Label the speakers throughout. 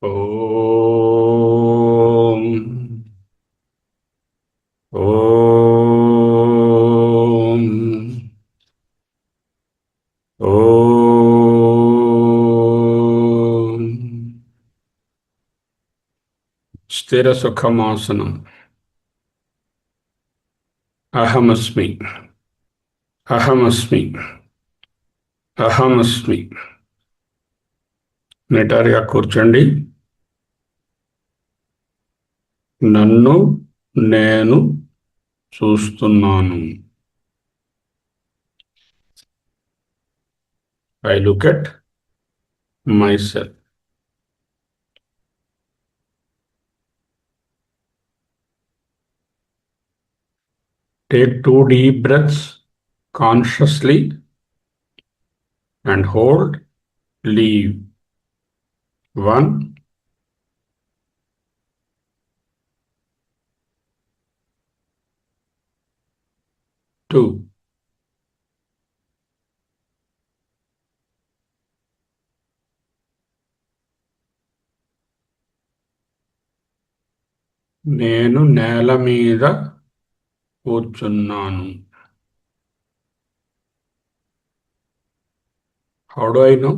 Speaker 1: ఓం ఓం ఓం స్థిర సుఖమాసనం. అహమస్మి అహమస్మి అహమస్మి. నిటారుగా కూర్చోండి. నన్ను నేను చూస్తున్నాను. I look at myself. Take 2 deep breaths consciously and hold. Leave. 1, 2. నేను నేల మీద కూర్చున్నాను. How do I know?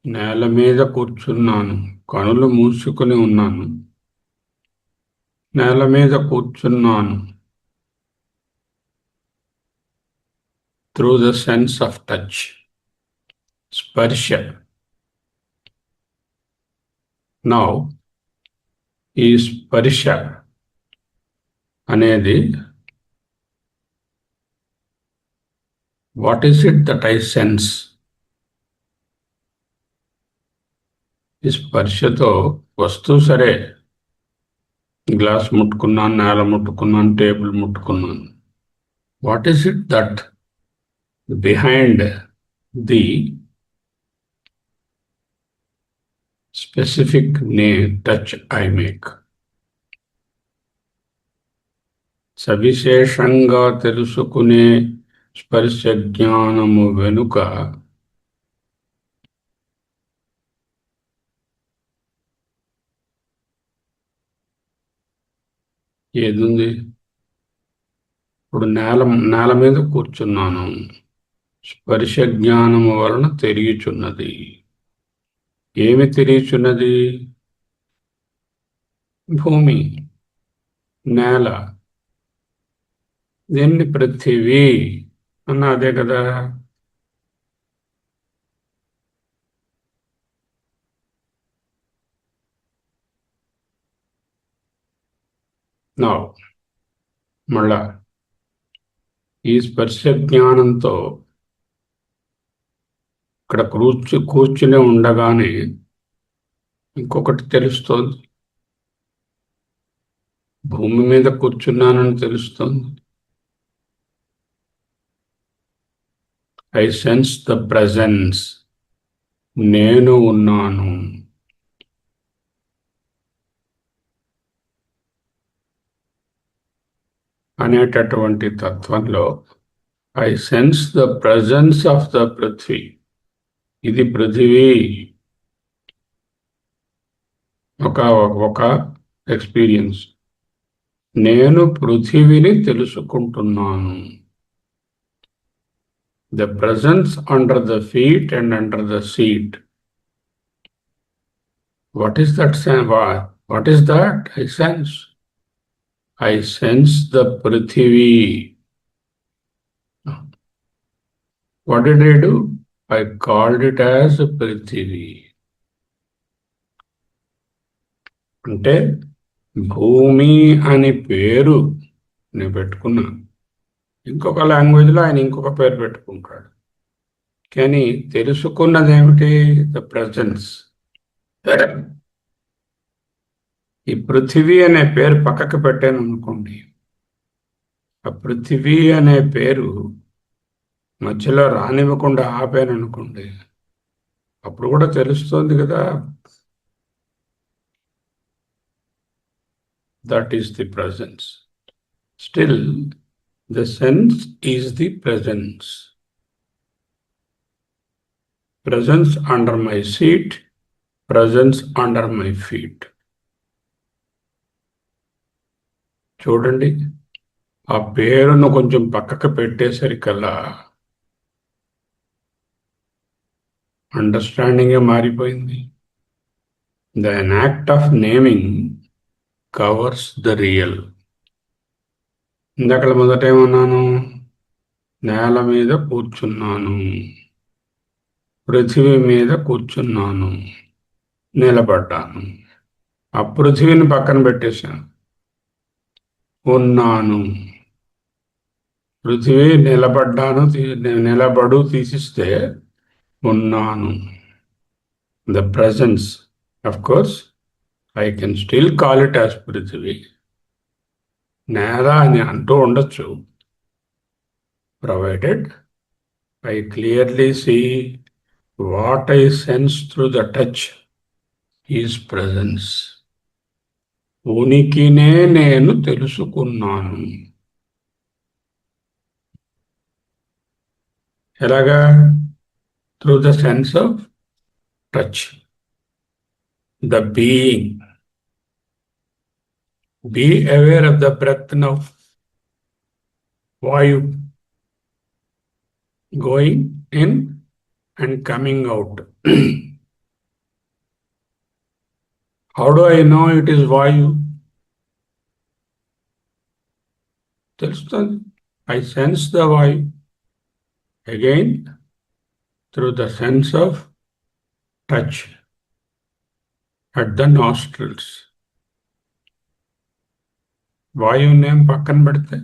Speaker 1: నేల మీద కూర్చున్నాను. కనులు మూసుకుని ఉన్నాను. నేల మీద కూర్చున్నాను. Through the sense of touch. స్పర్శ. Now, ఈ స్పర్శ అనేది what is it that I sense? ఈ స్పర్శతో వస్తువు సరే, గ్లాస్ ముట్టుకున్నాను, నేల ముట్టుకున్నాను, టేబుల్ ముట్టుకున్నాను. What is it that behind the specific touch I make? సవిశేషంగా తెలుసుకునే స్పర్శ జ్ఞానము వెనుక ఏదుంది? ఇప్పుడు నేల మీద కూర్చున్నాను. స్పర్శ జ్ఞానము వలన తెలియచున్నది. ఏమి తెలియచున్నది? భూమి, నేల. దీన్ని పృథివీ అన్నదే కదా. మళ్ళా ఈ స్పర్శ జ్ఞానంతో ఇక్కడ కూర్చుని ఉండగానే ఇంకొకటి తెలుస్తోంది. భూమి మీద కూర్చున్నానని తెలుస్తోంది. I sense the presence. నేను ఉన్నాను. అనేటటువంటి తత్వంలో I sense the presence of the పృథ్వీ. ఇది పృథివీ. ఒక ఎక్స్పీరియన్స్. నేను పృథివీని తెలుసుకుంటున్నాను. The presence under the feet and under the seat. What is that? What is that I sense? I sense the Prithvi. What did I do? I called it as Prithvi. అంటే భూమి అని పేరు నేను పెట్టుకున్నాను. ఇంకొక లాంగ్వేజ్లో ఆయన ఇంకొక పేరు పెట్టుకుంటాడు. కానీ తెలుసుకున్నది ఏమిటి? The presence. ఈ పృథివీ అనే పేరు పక్కకు పెట్టాను అనుకోండి, ఆ పృథివీ అనే పేరు మధ్యలో రానివ్వకుండా ఆపాను అనుకోండి, అప్పుడు కూడా తెలుస్తోంది కదా. That is the presence. Still the sense is the presence. Presence under my seat, presence under my feet. చూడండి, ఆ పేరును కొంచెం పక్కకు పెట్టేసరికల్లా అండర్స్టాండింగే మారిపోయింది. An act of naming covers the real. ఇందాక మొదట ఏమన్నాను? నేల మీద కూర్చున్నాను, పృథివీ మీద కూర్చున్నాను, నిలబడ్డాను. ఆ పృథివీని పక్కన పెట్టేశాను. ఉన్నాను, పృథివీ నిలబడ్డాను, నిలబడు తీసిస్తే ఉన్నాను. The presence, of course, I can still call it as పృథివీ. నేల అని అంటూ ఉండొచ్చు, provided I clearly see what I sense through the touch is presence. ఉనికినే నేను తెలుసుకున్నాను. ఎలాగా? Through the sense of touch. The being. Be aware of the breath now. Vayu going in and coming out. How do I know it is Vayu? తెలుస్తుంది. I sense the Vayu. Again, through the sense of touch at the nostrils. Vayu name పక్కన పెడితే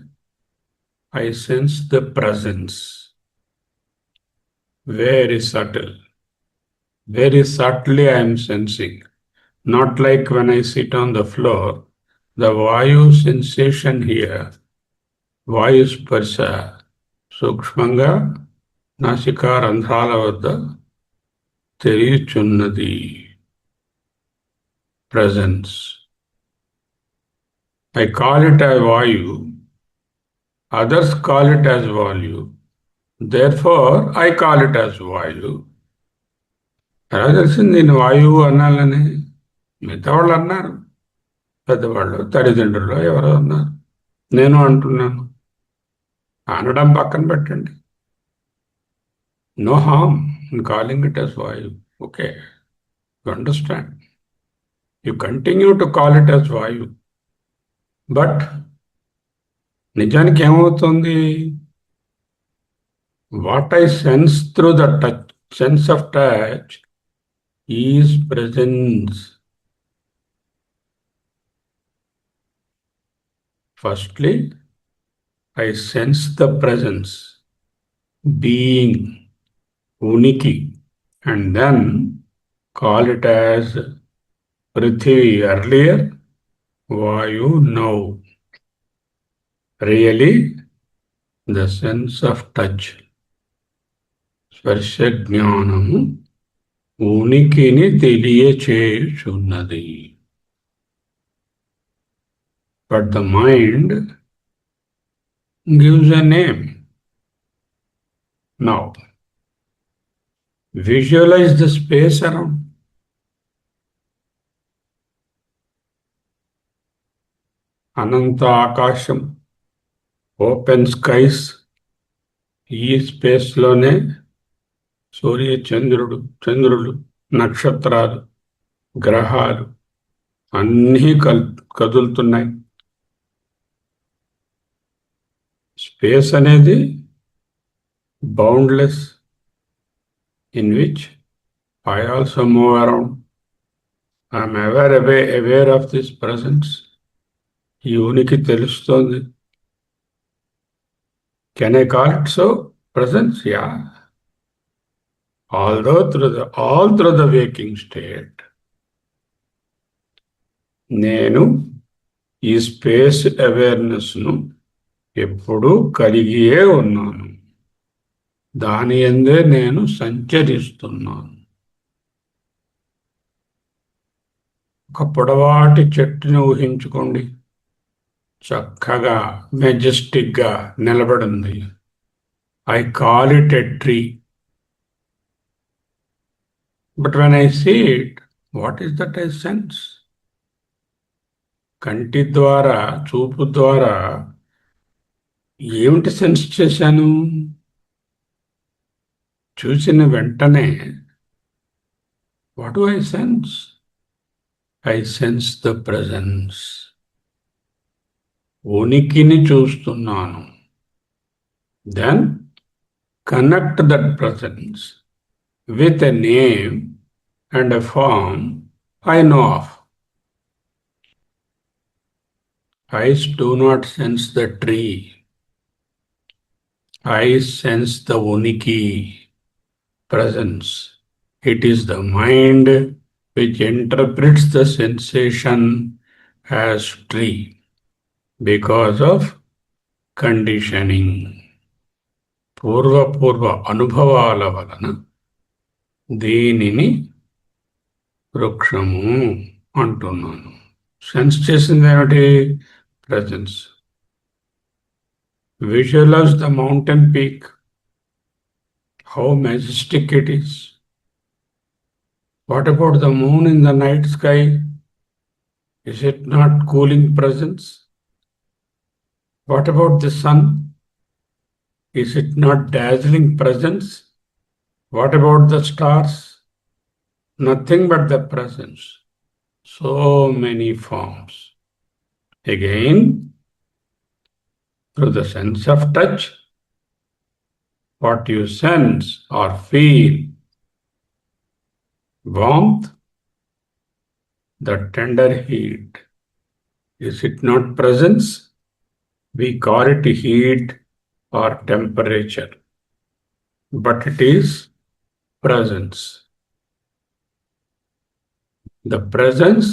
Speaker 1: I sense the presence. Very subtle. Very subtly I am sensing. Not like when I sit on the floor. The Vayu sensation here, Vayu sparsha, సూక్ష్మంగా నాసికా రంధ్రాల వద్ద తెలియచున్నది. Presence. I call it as Vayu. Others call it as Vayu. Therefore, I call it as Vayu. ఎలా తెలిసింది నేను వాయువు అనాలని? మిగతా వాళ్ళు అన్నారు, పెద్దవాళ్ళు, తల్లిదండ్రులు ఎవరో అన్నారు, నేను అంటున్నాను. అనడం పక్కన పెట్టండి. No harm in calling it as Vayu. Okay, you understand. You continue to call it as Vayu. But నిజానికి ఏమవుతుంది? What I sense through the touch, sense of touch, is presence. Firstly, I sense the presence, being, uniki, and then call it as Prithvi earlier, Vayu now. Really, the sense of touch, స్పర్శ జ్ఞానము ఉనికిని తెలియచేయుచున్నది. But the mind gives a name. Now, visualize the space around. అనంత ఆకాశం, open skies. ఈ స్పేస్లోనే సూర్య చంద్రులు, నక్షత్రాలు, గ్రహాలు అన్నీ కదులుతున్నాయి. స్పేస్ అనేది boundless, in which I also move around. I am aware of this presence. ఈ ఉనికి తెలుస్తోంది. Can I call it so? Presence? Yeah. Although all through the waking state, నేను ఈ స్పేస్ అవేర్నెస్ను ఎప్పుడూ కలిగియే ఉన్నాను. దాని యందే నేను సంచరిస్తున్నాను. ఒక పొడవాటి చెట్టుని ఊహించుకోండి. చక్కగా మెజెస్టిక్గా నిలబడింది. I call it a tree. But when I see it, what is that I sense? కంటి ద్వారా, చూపు ద్వారా ఏమిటి సెన్స్ చేశాను? చూసిన వెంటనే what do I sense? I sense the presence. ఉనికిని చూస్తున్నాను. Then connect that presence with a name and a form I know of. Eyes do not sense the tree. Eyes sense the uniki, presence. It is the mind which interprets the sensation as tree because of conditioning. పూర్వ అనుభవాల వలన దీనిని వృక్షము అంటున్నాను. Sense చేసింది ఏమిటి? Presence. Visualize the mountain peak, how majestic it is. What about the moon in the night sky? Is it not cooling presence? What about the sun? Is it not dazzling presence? What about the stars? Nothing but the presence. So many forms. Again, through the sense of touch, what you sense or feel, warmth, the tender heat. Is it not presence? We call it heat or temperature, but it is presence. The presence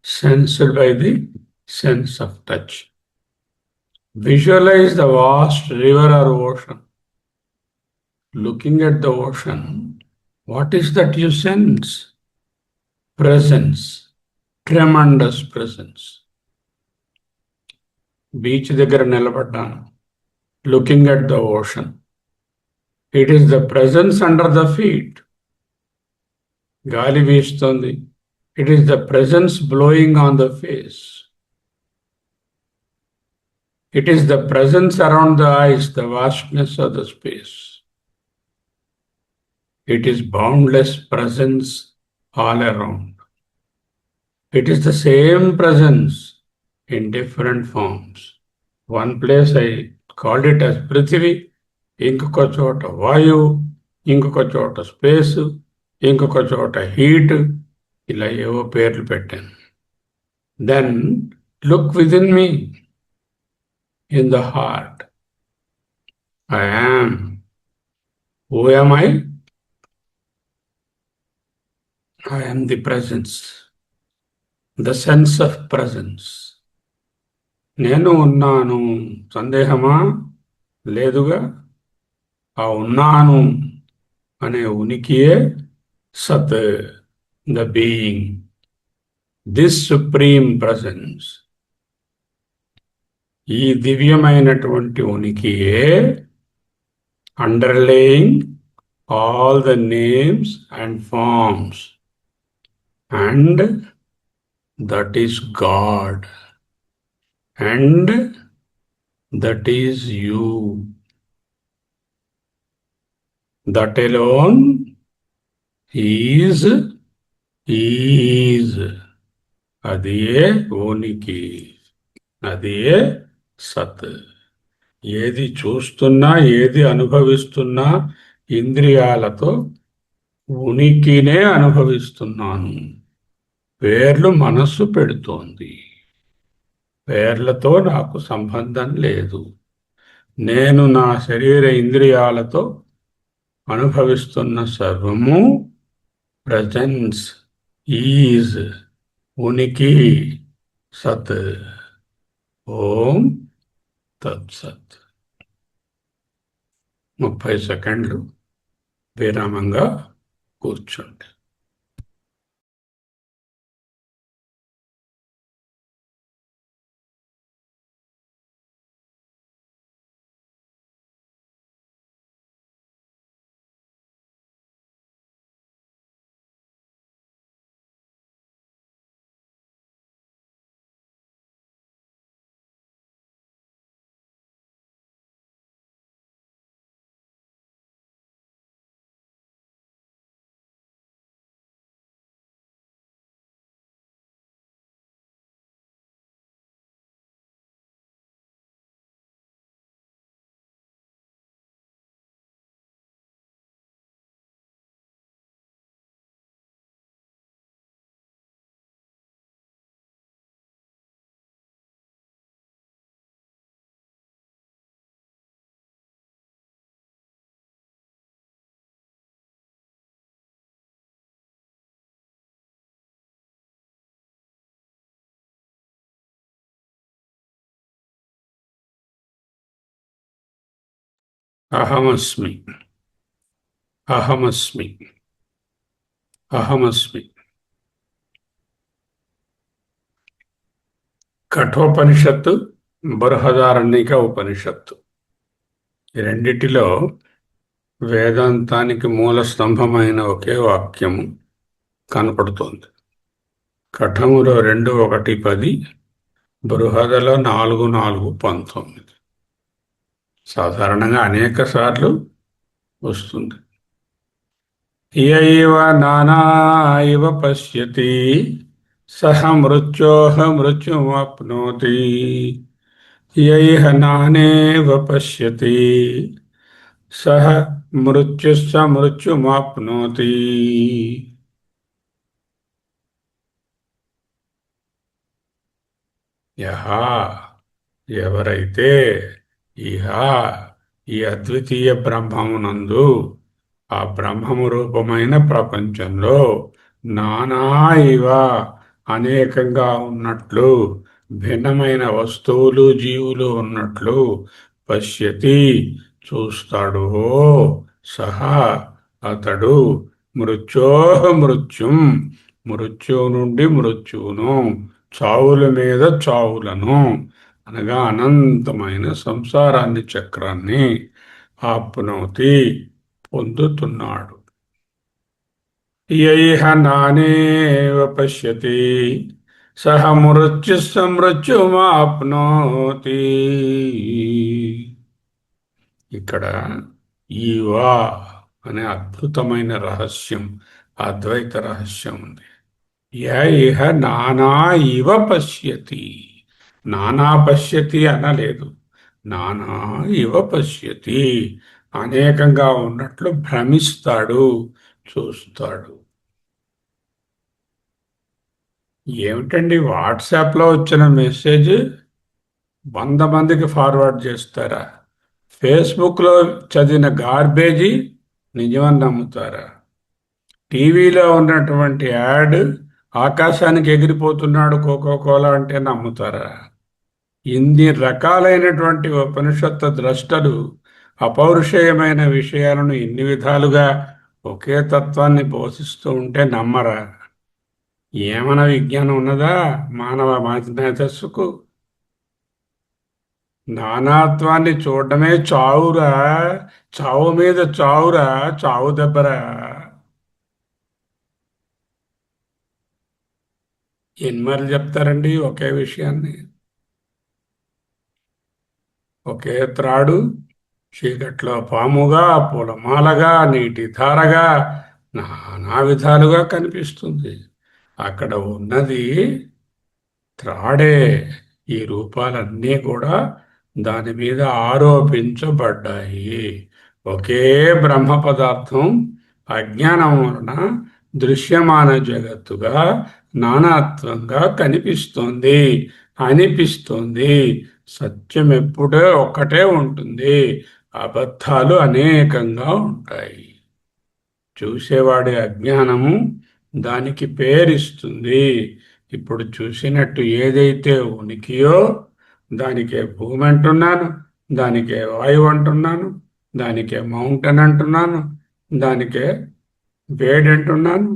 Speaker 1: sensed by the sense of touch. Visualize the vast river or ocean. Looking at the ocean, what is that you sense? Presence, tremendous presence. Beach దగ్గర నిలబడ్డాను, looking at the ocean. It is the presence under the feet. గాలి వీస్తోంది. It is the presence blowing on the face. It is the presence around the eyes, the vastness of the space. It is boundless presence all around. It is the same presence in different forms. One place I called it as Prithvi, ఇంకొక చోట వాయువు, ఇంకొక చోట space, ఇంకొక చోట heat, ఇలా ఏవో పేర్లు పెట్టాను. Then look within me, in the heart. I am. Who am I? I am the presence, the sense of presence. నేను ఉన్నాను. సందేహమా? లేదుగా. ఆ ఉన్నాను అనే ఉనికియే సత్, the being. This supreme presence, ఈ దివ్యమైనటువంటి ఉనికియే అండర్లేయింగ్ all the names and forms, and that is God, and that is you. That alone is అదియే ఉనికి, అదియే సత్. ఏది చూస్తున్నా, ఏది అనుభవిస్తున్నా ఇంద్రియాలతో ఉనికినే అనుభవిస్తున్నాను. పేర్లు మనస్సు పెడుతోంది. పేర్లతో నాకు సంబంధం లేదు. నేను నా శరీర ఇంద్రియాలతో అనుభవిస్తున్న సర్వము ప్రెజెన్స్, ఈజ్, ఉనికి, సత్. ఓం తత్సత్. 30 సెకండ్లు విరామంగా కూర్చోండి. అహమస్మి, అహమస్మి, అహమస్మి. కఠోపనిషత్తు, బృహదారణ్యక ఉపనిషత్తు, ఈ రెండిటిలో వేదాంతానికి మూల స్తంభమైన ఒకే వాక్యము కనపడుతోంది. కఠములో 2:1-10, బృహదలో 4:4-19. సాధారణంగా అనేక సార్లు వస్తుంది. యైవ నానా ఇవ పశ్యతి సహ మృత్యోహ మృత్యుమాప్నోతి. యైహ నానేవ పశ్యతి సహ మృత్యుస్స మృత్యుమాప్నోతి. యహ, ఎవరైతే ఇహ, ఈ అద్వితీయ బ్రహ్మమునందు, ఆ బ్రహ్మము రూపమైన ప్రపంచంలో నానా ఇవ, అనేకంగా ఉన్నట్లు, భిన్నమైన వస్తువులు జీవులు ఉన్నట్లు పశ్యతి, చూస్తాడు, సహా, అతడు మృత్యోహ మృత్యుం, మృత్యువు నుండి మృత్యువును, చావుల మీద చావులను, అనగా అనంతమైన సంసారాన్ని, చక్రాన్ని ఆప్నోతి, పొందుతున్నాడు. యైహ నానేవ పశ్యతి సహ మృత్యుస్స మృత్యుమాప్నోతి. ఇక్కడ ఈవా అనే అద్భుతమైన రహస్యం, అద్వైత రహస్యం ఉంది. ఇహ నానా ఇవ పశ్యతి, నానా పశ్యతి అనలేదు, నానా ఇవ పశ్యతి, అనేకంగా ఉన్నట్లు భ్రమిస్తాడు, చూస్తాడు. ఏమిటండి, వాట్సాప్లో వచ్చిన మెసేజ్ 100 మందికి ఫార్వర్డ్ చేస్తారా? ఫేస్బుక్లో చదివిన గార్బేజీ నిజమని నమ్ముతారా? టీవీలో ఉన్నటువంటి యాడ్ ఆకాశానికి ఎగిరిపోతున్నాడు కోకోకోలా అంటే నమ్ముతారా? ఇన్ని రకాలైనటువంటి ఉపనిషత్తు ద్రష్టలు అపౌరుషేయమైన విషయాలను ఇన్ని విధాలుగా ఒకే తత్వాన్ని పోషిస్తూ ఉంటే నమ్మరా? ఏమైనా విజ్ఞానం ఉన్నదా మానవ మేధస్సుకు? నానాత్వాన్ని చూడడమే చావురా, చావు మీద చావురా, చావు దెబ్బరా. ఎన్నిమార్లు చెప్తారండి ఒకే విషయాన్ని? ఒకే త్రాడు చీకట్లో పాముగా, పూలమాలగా, నీటి ధారగా, నానా విధాలుగా కనిపిస్తుంది. అక్కడ ఉన్నది త్రాడే. ఈ రూపాలన్నీ కూడా దాని మీద ఆరోపించబడ్డాయి. ఒకే బ్రహ్మ పదార్థం అజ్ఞానం వలన దృశ్యమాన జగత్తుగా నానాత్వంగా కనిపిస్తోంది, అనిపిస్తోంది. సత్యం ఎప్పుడూ ఒక్కటే ఉంటుంది, అబద్ధాలు అనేకంగా ఉంటాయి. చూసేవాడి అజ్ఞానము దానికి పేరిస్తుంది. ఇప్పుడు చూసినట్టు ఏదైతే ఉనికియో దానికే భూమి అంటున్నాను, దానికే వాయువు అంటున్నాను, దానికే మౌంటైన్ అంటున్నాను, దానికే వేడి అంటున్నాను,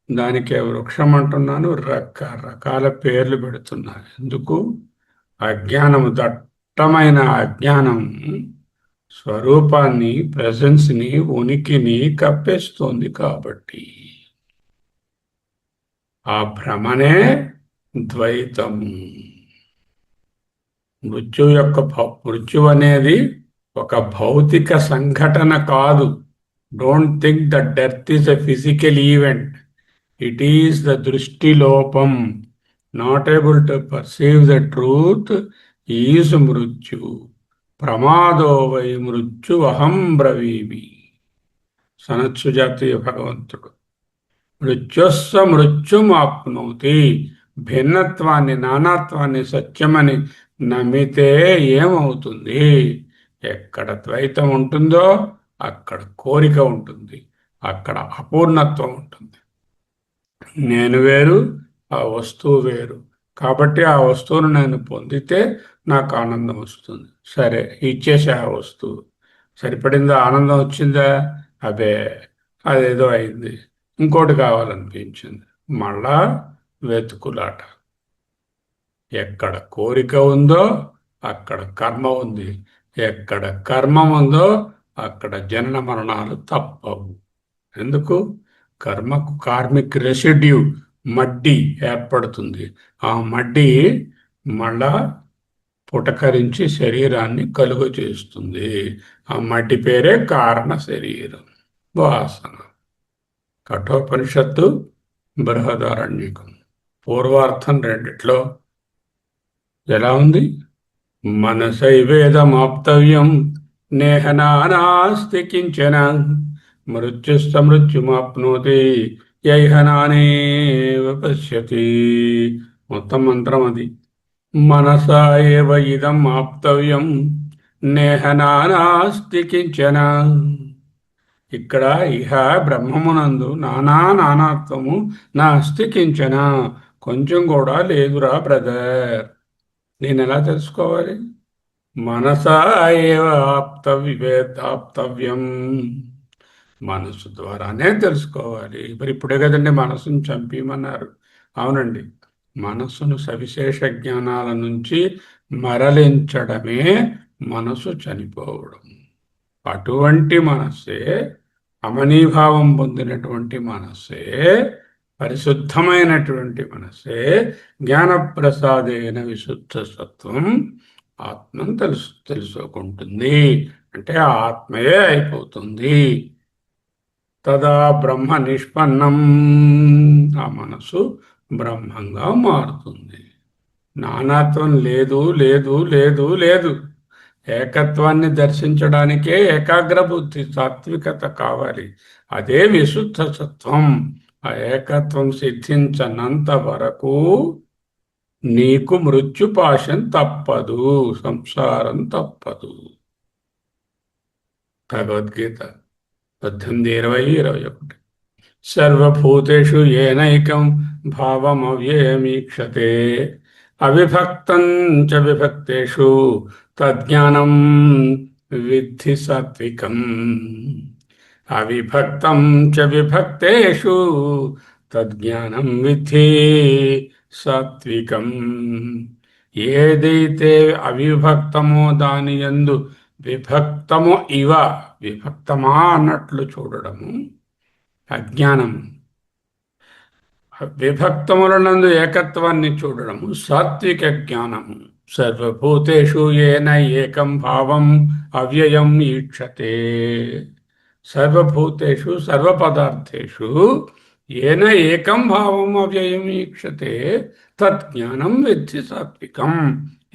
Speaker 1: దానికే వృక్షం అంటున్నాను. రకరకాల పేర్లు పెడుతున్నాను. ఎందుకు? అజ్ఞానము, దట్టమైన అజ్ఞానం స్వరూపాన్ని, ప్రెజెన్స్ని, ఉనికిని కప్పేస్తోంది. కాబట్టి ఆ భ్రమనే ద్వైతము. మృత్యు అనేది ఒక భౌతిక సంఘటన కాదు. Don't think the death is a physical event. It is the దృష్టి లోపం. Not able to perceive the truth is మృత్యు. ప్రమాదో వై మృత్యు అహం బ్రవీమి. సనత్సుజాతీయ భగవంతుడు. మృత్యుస్స మృత్యుమాప్నోతి. భిన్నత్వాన్ని, నానాత్వాన్ని సత్యమని నమ్మితే ఏమవుతుంది? ఎక్కడ ద్వైతం ఉంటుందో అక్కడ కోరిక ఉంటుంది, అక్కడ అపూర్ణత్వం ఉంటుంది. నేను వేరు, ఆ వస్తువు వేరు. కాబట్టి ఆ వస్తువును నేను పొందితే నాకు ఆనందం వస్తుంది. సరే, ఇచ్చేసే ఆ వస్తువు. సరిపడిందా? ఆనందం వచ్చిందా? అబే, అదేదో అయింది. ఇంకోటి కావాలనిపించింది. మళ్ళా వెతుకులాట. ఎక్కడ కోరిక ఉందో అక్కడ కర్మ ఉంది. ఎక్కడ కర్మ ఉందో అక్కడ జనన మరణాలు తప్పవు. ఎందుకు? కర్మకు కార్మిక్ రెసిడ్యూ, మడ్డి ఏర్పడుతుంది. ఆ మడ్డి మళ్ళా పుటకరించి శరీరాన్ని కలుగు చేస్తుంది. ఆ మడ్డి పేరే కారణ శరీరం, వాసన. కఠోపనిషత్తు, బృహదారణ్యకం. పూర్వార్థం రెండిట్లో ఎలా ఉంది? మనసైవేదమాప్తవ్యం నేహ నానాస్తి కించన మృత్యుస్తమృత్యుమాప్నోతి యైహ నానేవ పశ్యతి. మొత్తం మంత్రం అది. మనసా ఏవ ఇదం ఆప్తవ్యం నేహ నానాస్తి కించన. ఇక్కడ ఇహ బ్రహ్మమునందు నానాత్వము నాస్తి కించన, కొంచెం కూడా లేదురా బ్రదర్. నేను ఎలా తెలుసుకోవాలి? మనసా ఏవ ఆప్తవ్యం, మనసు ద్వారానే తెలుసుకోవాలి. మరి ఇప్పుడే కదండి మనసును చంపేయమన్నారు. అవునండి, మనస్సును సవిశేష జ్ఞానాల నుంచి మరలించడమే మనసు చనిపోవడం. అటువంటి మనస్సే, అమనీభావం పొందినటువంటి మనస్సే, పరిశుద్ధమైనటువంటి మనస్సే జ్ఞానప్రసాదైన విశుద్ధ సత్వం ఆత్మను తెలుసుకుంటుంది. అంటే ఆత్మయే అయిపోతుంది. తదా బ్రహ్మ నిష్పన్నం, ఆ మనసు బ్రహ్మంగా మారుతుంది. నానాత్వం లేదు, లేదు, లేదు, లేదు. ఏకత్వాన్ని దర్శించడానికే ఏకాగ్ర బుద్ధి, సాత్వికత కావాలి. అదే విశుద్ధ సత్వం. ఆ ఏకత్వం సిద్ధించనంత వరకు నీకు మృత్యుపాశం తప్పదు, సంసారం తప్పదు. భగవద్గీత 18:20-21. సర్వభూతేషు ఏనైకం భావమవ్యయమీక్షతే అవిభక్తం చ విభక్తేషు తజ్ఞానం విద్ధి సాత్వికం. అవిభక్తం చ విభక్తేషు తజ్ఞానం విద్ధి సాత్వికం. ఏదైతే అవిభక్తమో దాని యందు విభక్తము ఇవ, విభక్తమా అన్నట్లు చూడడము అజ్ఞానం. విభక్తములనందు ఏకత్వాన్ని చూడడము సాత్విక జ్ఞానము. సర్వభూతేషు ఏన ఏకం భావం అవ్యయం ఈక్షతే. సర్వభూతేషు సర్వపదార్థేషు ఏన ఏకం భావం అవ్యయం ఈక్షతే తజ్ఞానం విద్ధి సాత్వికం.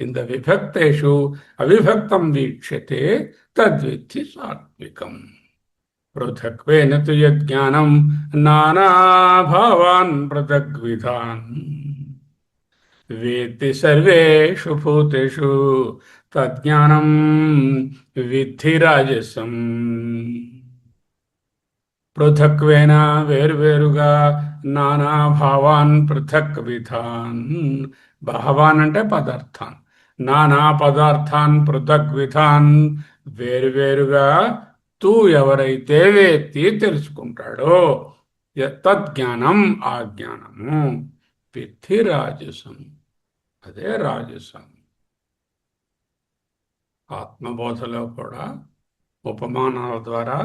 Speaker 1: ఇంద విభక్తేషు అవిభక్తం వీక్షతే తద్విద్ధి సాత్వికం. పృథక్వేన తు యజ్ఞానం నానాభావాన్ పృథగ్విధాన్ వేత్తి సర్వేషు భూతేషు తజ్ఞానం విద్ధి రాజసం. పృథక్వేన వేరువేరుగా, నానాభావాన్ పృథక్ విధాన్. భావాన్ అంటే పదార్థాన్, నానా పదార్థాన్ పృథక్ విధాన్ వేరువేరుగా తూ ఎవరైతే వేత్తి తెలుసుకుంటాడో తజ్ఞానం, ఆ జ్ఞానము విద్ధి రాజసం, అదే రాజసం. ఆత్మబోధలో కూడా ఉపమానాల ద్వారా,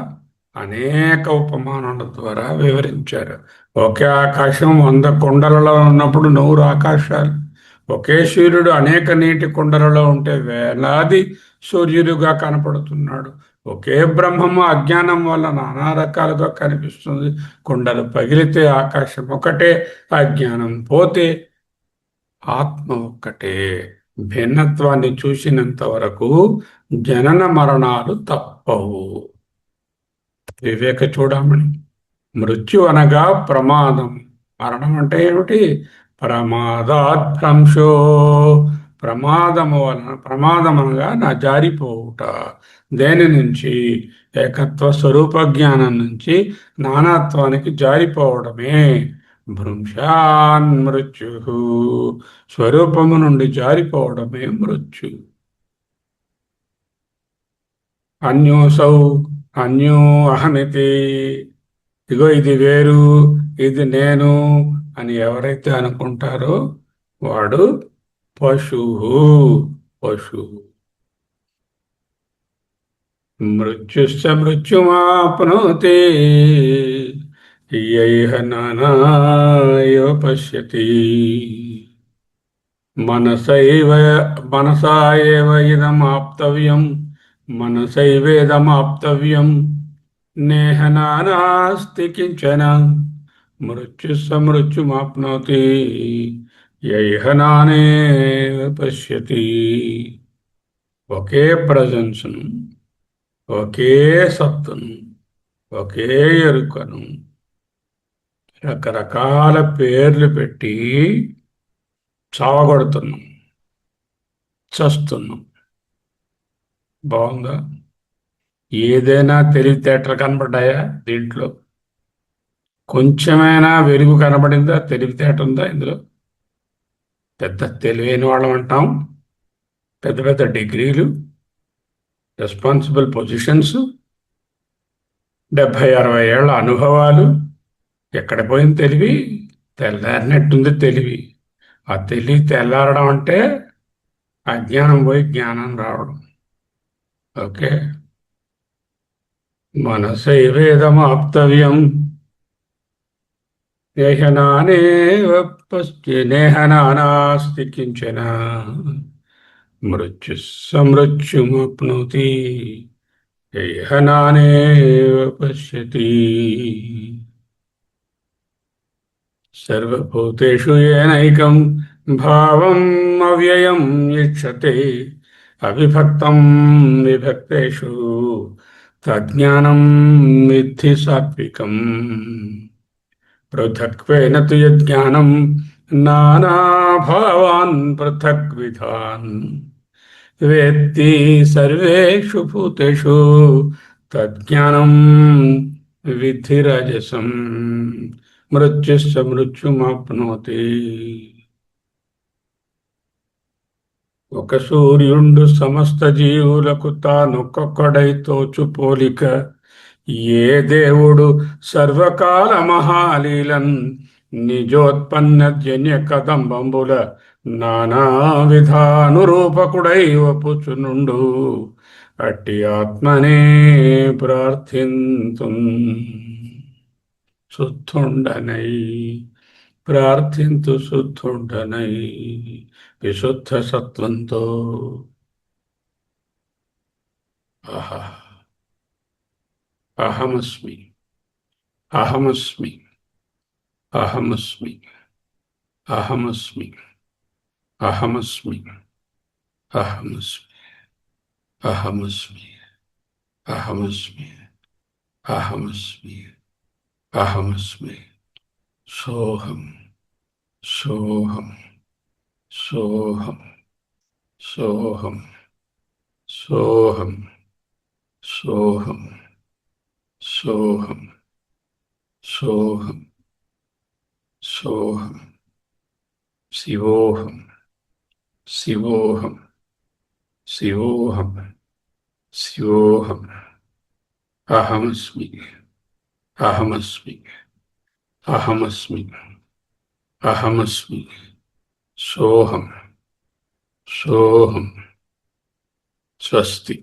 Speaker 1: అనేక ఉపమానాల ద్వారా వివరించారు. ఒకే ఆకాశం 100 కుండలలో ఉన్నప్పుడు 100 ఆకాశాలు, ఒకే సూర్యుడు అనేక నీటి కుండలలో ఉంటే వేలాది సూర్యుడుగా కనపడుతున్నాడు. ఒకే బ్రహ్మము అజ్ఞానం వల్ల నానా రకాలుగా కనిపిస్తుంది. కుండలు పగిలితే ఆకాశం ఒకటే, అజ్ఞానం పోతే ఆత్మ ఒక్కటే. భిన్నత్వాన్ని చూసినంత వరకు జనన మరణాలు తప్పవు. వివేక చూడమని. మృత్యు అనగా ప్రమాదం. మరణం అంటే ఏమిటి? ప్రమాదాద్భ్రంశో. ప్రమాదము వలన, ప్రమాదం అనగా నా జారిపోవుట. దేని నుంచి? ఏకత్వ స్వరూప జ్ఞానం నుంచి నానాత్వానికి జారిపోవడమే భృంశాన్ మృత్యు. స్వరూపము నుండి జారిపోవడమే మృత్యు. అన్యోసౌ అన్యో అహమితి. ఇగో ఇది వేరు, ఇది నేను అని ఎవరైతే అనుకుంటారో వాడు పశువు. పశువు. మృత్యుశ్చ మృత్యుమాప్నోతి యైహ నానాయ పశ్యతి. మనసైవ మనసా ఏవ ఇదమాప్తవ్యం, మనసైవేదమాప్తవ్యం, నేహ నానాస్తి కించన. మృత్యుస్స మృత్యుమాప్నోతి యైహ నానేవ పశ్యతి. ఒకే ప్రజెన్స్ను, ఒకే సత్తును, ఒకే ఎరుకను రకరకాల పేర్లు పెట్టి చావగొడుతున్నాం, చస్తున్నాం. బాగుందా? ఏదైనా తెలివితేటలు కనబడ్డాయా దీంట్లో? కొంచెమైనా వెలుగు కనబడిందా? తెలివితేట ఉందా ఇందులో? పెద్ద తెలివైన వాళ్ళం అంటాం, పెద్ద పెద్ద డిగ్రీలు, రెస్పాన్సిబుల్ పొజిషన్స్, 70-60 ఏళ్ల అనుభవాలు. ఎక్కడ పోయింది తెలివి? తెల్లారినట్టుంది తెలివి. ఆ తెలివి తెల్లారడం అంటే అజ్ఞానం పోయి జ్ఞానం రావడం. ఓకే. మనసైవేదమాప్తవ్యం నేహ నానాస్తి కించన. మృత్యుస్సమృత్యుమప్నోతి యైహ నానేవ పశ్యతి. సర్వభూతేషు ఏనైకం భావం అవ్యయం ఈక్షతే, అవిభక్తం విభక్తేషు తజ్ఞానం విద్ధి సాత్వికం. పృథక్త్వేన తు యజ్ఞానం నానాభావాన్ పృథగ్విధాన్, వేత్తి సర్వేషు భూతేషు తజ్ఞానం విద్ధి రజసం. మృత్యుశ్చ మృత్యుమాప్నోతి. ఒక సూర్యుండు సమస్త జీవులకు తానొక్కొక్కడై తోచు పోలిక, ఏ దేవుడు సర్వకాల మహాలీలన్ నిజోత్పన్న జన్య కదంబంబుల నానా విధానురూపకుడై వపుచునుండు, అట్టి ఆత్మనే ప్రార్థింతు. శుద్ధుండనై ప్రార్థింతు, శుద్ధుండనై విశుద్ధ సత్వంతో. ఆహా. అహమస్మి, అహమస్మి, అహమస్మి, అహమస్మి, అహమస్మి, అహమస్మి, అహమస్మి, అహమస్మి, అహమస్మి, అహమస్మి. సోహం, సోహం, సోహం, సోహం, సోహం, సోహం, సోహం, సోహం, సోహం. శివోహం, శివోహం, శివోహం, శివోహం. అహమస్మి, అహమస్మి, అహమస్మి, అహమస్మి. సోహం, సోహం. స్వస్తి.